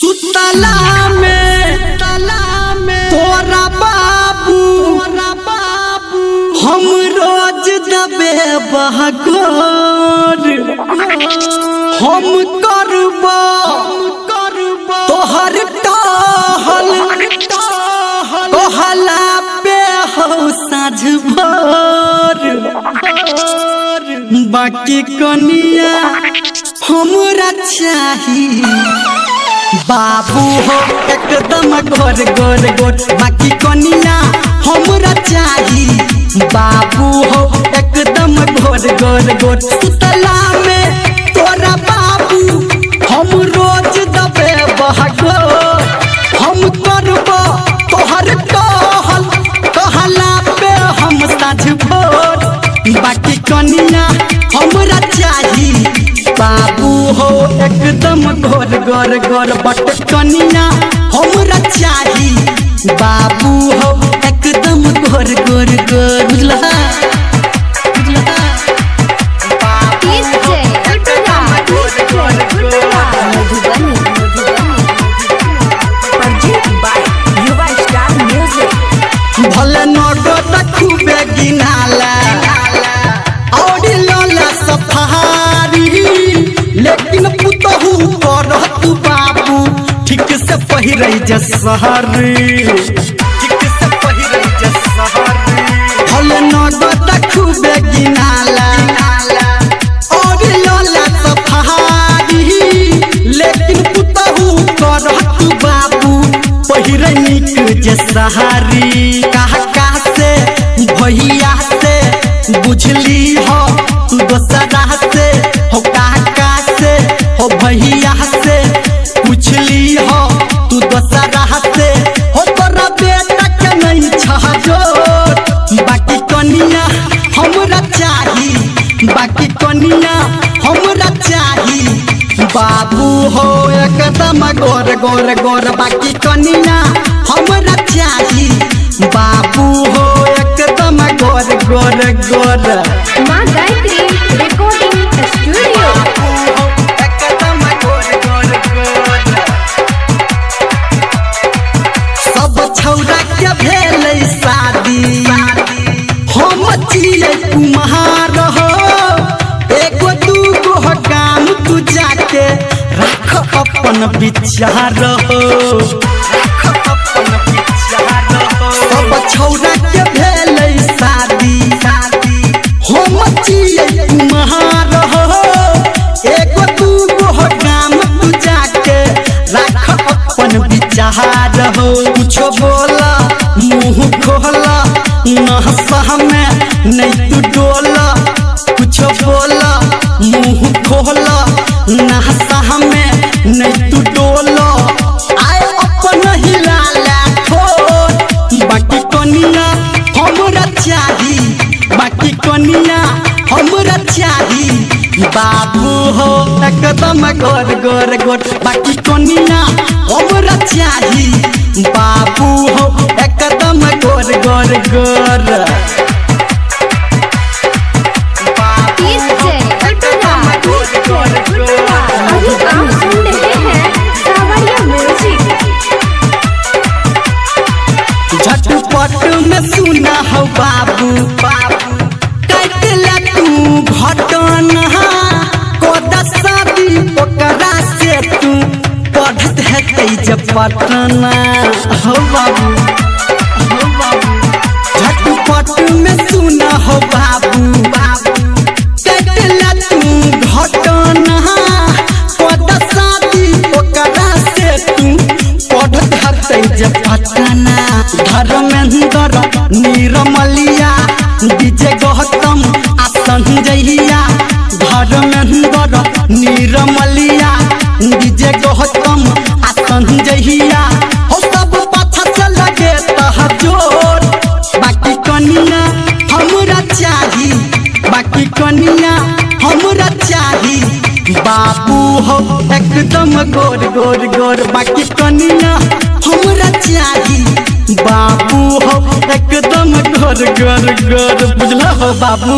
सुतला में तोरा बाबू हम रोज दबे बहगोर हम करबो तोहर टहल कहला पे हो साँझ भोर बाकी कनिया हमरा चाही बाबू हो एकदम गोर गोर गोर बाकी कनिया हमरा चाही बाबू हो एकदम गोर गोर गोर सुतला में तोरा बाबू हम रोज दबे बहगो हम करबो तोहर कहल कहला पे हम साँझ भोर बाकी कनिया हमरा चाही बाबू हो एकदम गोर गोर गोर बट कनिया हमरा चाही बाबू हो एकदम गोर गोर गोर बुझला भले नगद खूबे गिनाला और लोला सफारी लेकिन पुतहू करत बाबू ठीक से पहिरै जे सहरी ठीक से पहिरै जे सहरी भले नगद खूबे गिनाला और लोला सफारी लेकिन पुतहू करत बाबू पहिरै निक जे सहरी कहा से भैया से बुझली हो तू दोसरा से हो काका से हो भैया से पूछली हो तू दोसरा से हो तोरा बेटा के नहीं छहजोर बाकी कनिया हमरा चाही बाकी कनिया हमरा चाही बाबू हो एकदम गोर गोर गोर बाकी कनिया हमरा चाही बाबू हो एकदम गोर गोर गोर माँ गायत्री रिकॉर्डिंग स्टूडियो एकदम गोर गोर गोर सब छौरा के भेलै शादी हम चियै कुम्हार हो एगो दूगो काम तू जाके रख अपन विचार हो सब छौरा के भेलै शादी हम चियै कुम्हार हो एगो दूगो काम तू जाके रख अपन विचार हो कुछो बोला मुँह खोला नहसा में नहीं तू डोला कुछो बोला मुँह खोला नहसा में नहीं तू डोला आए अपन हिलाला ठोर बाकी कनिया हमरा चाही बाकी कनिया हमरा चाही बाबू हो एकदम गोर गोर गोर बाकी कनिया हमरा चाही बाबू हो एकदम गोर गोर गोर झटपट में सुना हो बाबू कैला तू घटना कोदा शादी ओकरा से तू पढ़त है जब पटना हो बाबू झटपट में सुना हो बाबू कैला तू घटना कोदा शादी ओकरा से तू पढ़त है जब पटना धर्मेंद्र निर्मलिया डीजे गौतम आ संजयिया धर्मेंद्र निर्मलिया डीजे गौतम आ संजयिया हो सब पाछा से लगे तहजोर बाकी कनिया हमरा चाही बाकी कनिया हमरा चाही बाबू हो एकदम गोर गोर गोर बाकी कनिया हमरा चाही बाबू हो एकदम गोर गोर गोर बुझला हो बाबू